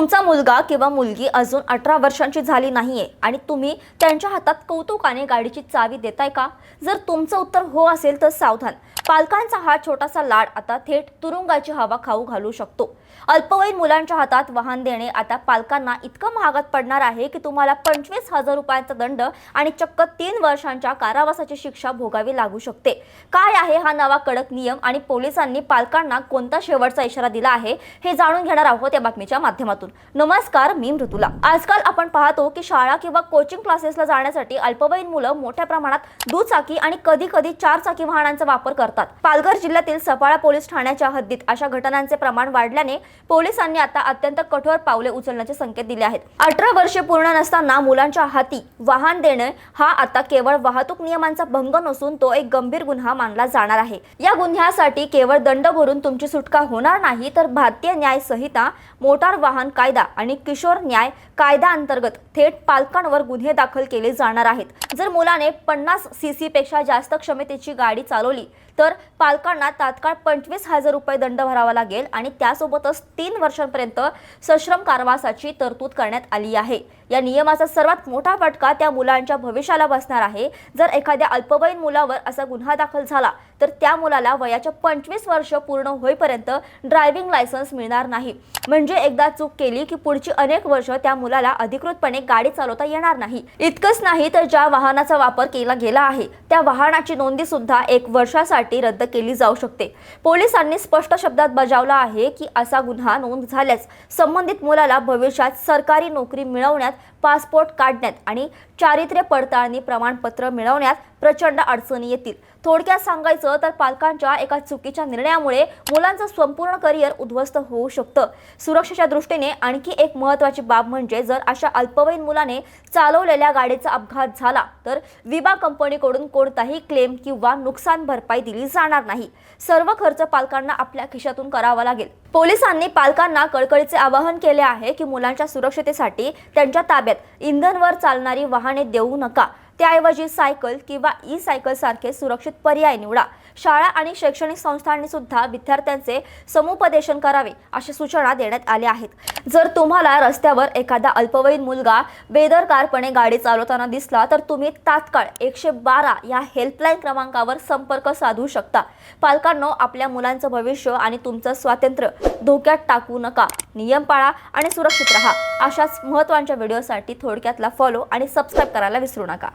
तुमचा मुलगा किंवा मुलगी अजून 18 वर्षांची झाली नाहीये आणि तुम्ही त्यांच्या हातात कौतुकाने गाडीची चावी देताय का? जर तुमचं उत्तर हो असेल तर सावधान. पालकांचा हा छोटासा लाड आता थेट तुरुंगाची हवा खाऊ घालू शकतो. अल्पवयीन मुलांच्या हातात वाहन देणे आता पालकांना इतकं महागात पडणार आहे की तुम्हाला 25,000 रुपयांचा दंड आणि चक्क 3 वर्षांच्या कारावासाची शिक्षा भोगावी लागू शकते. काय आहे हा नवा कडक नियम आणि पोलिसांनी पालकांना कोणता शेवटचा इशारा दिला आहे हे जाणून घेणार आहोत या बातमीच्या माध्यमातून. नमस्कार, मी मृदुला. आजकाल आपण पाहतो की शाळा किंवा कोचिंग क्लासेसला जाण्यासाठी अल्पवयीन मुलं मोठ्या प्रमाणात दुचाकी आणि कधी-कधी 4 चाकी वाहनांचा वापर करतात. पालघर जिल्ह्यातील सफाळा पोलीस ठाण्याच्या हद्दीत अशा घटनांचे प्रमाण वाढल्याने पोलिसांनी आता अत्यंत कठोर पावले उचलण्याचे संकेत दिले आहेत. 18 वर्षे पूर्ण नसताना मुलांच्या हाती वाहन देणे हा आता केवळ वाहतूक नियमांचा भंग नसून तो एक गंभीर गुन्हा मानला जाणार आहे. या गुन्ह्यासाठी केवळ दंड भरून तुमची सुटका होणार नाही, तर भारतीय न्याय संहिता, मोटार वाहन कायदा आणि किशोर न्याय कायदा अंतर्गत थेट पालकांवर गुन्हे दाखल केले जाणार आहेत. जर मुलाने 50 सीसी पेक्षा जास्त क्षमतेची गाडी चालवली तर पालकांना तात्काळ 25,000 रुपये दंड भरावा लागेल आणि त्यासोबतच 3 वर्षांपर्यंत सश्रम कारावासाची तरतूद करण्यात आली आहे. या नियमाचा सर्वात मोठा फटका त्या मुलांच्या भविष्याला बसणार आहे. जर एखाद्या अल्पवयीन मुलावर असा गुन्हा दाखल झाला तर त्या मुलाला वयाच्या 25 वर्ष पूर्ण होईपर्यंत ड्रायव्हिंग लायसन्स मिळणार नाही. म्हणजे एकदा चूक केली की पुढची अनेक वर्ष त्या मुलाला अधिकृतपणे गाडी चालवता येणार नाही. इतकंच नाही तर ज्या वाहनाचा वापर केला गेला आहे त्या वाहनाची नोंदी सुद्धा 1 वर्षासाठी रद्द केली जाऊ शकते. पोलिसांनी स्पष्ट शब्दात बजावलं आहे की असा गुन्हा नोंद झाल्यास संबंधित मुलाला भविष्यात सरकारी नोकरी मिळवण्यात, पासपोर्ट काढण्यात आणि चारित्र्य पडताळणी प्रमाणपत्र मिळवण्यात प्रचंड अडचणी येतील. थोडक्यात सांगायचं तर पालकांच्या एका चुकीच्या निर्णयामुळे मुलांचं संपूर्ण करिअर उद्ध्वस्त होऊ शकतं. सुरक्षेच्या दृष्टीने आणखी एक महत्त्वाची बाब म्हणजे जर अशा अल्पवयीन मुलाने चालवलेल्या गाडीचा अपघात झाला तर विमा कंपनीकडून कोणताही क्लेम किंवा नुकसान भरपाई दिली जाणार नाही. सर्व खर्च पालकांना आपल्या खिशातून करावा लागेल. पोलिसांनी पालकांना कळकळीचे आवाहन केले आहे की मुलांच्या सुरक्षतेसाठी त्यांच्या ताब्यात इंधनावर चालणारी वाहने देऊ नका. त्याऐवजी सायकल किंवा ई-सायकल सारखे सुरक्षित पर्याय निवडा. शाळा आणि शैक्षणिक संस्थांनी सुद्धा विद्यार्थ्यांचे समुपदेशन करावे अशा सूचना देण्यात आल्या आहेत. जर तुम्हाला रस्त्यावर एखादा अल्पवयीन मुलगा बेदरकारपणे गाडी चालवताना दिसला तर तुम्ही तात्काळ 112 या हेल्पलाईन क्रमांकावर संपर्क साधू शकता. पालकांनो, आपल्या मुलांचं भविष्य आणि तुमचं स्वातंत्र्य धोक्यात टाकू नका. नियम पाळा आणि सुरक्षित राहा. अशाच महत्त्वाच्या व्हिडिओसाठी थोडक्यातला फॉलो आणि सबस्क्राईब करायला विसरू नका.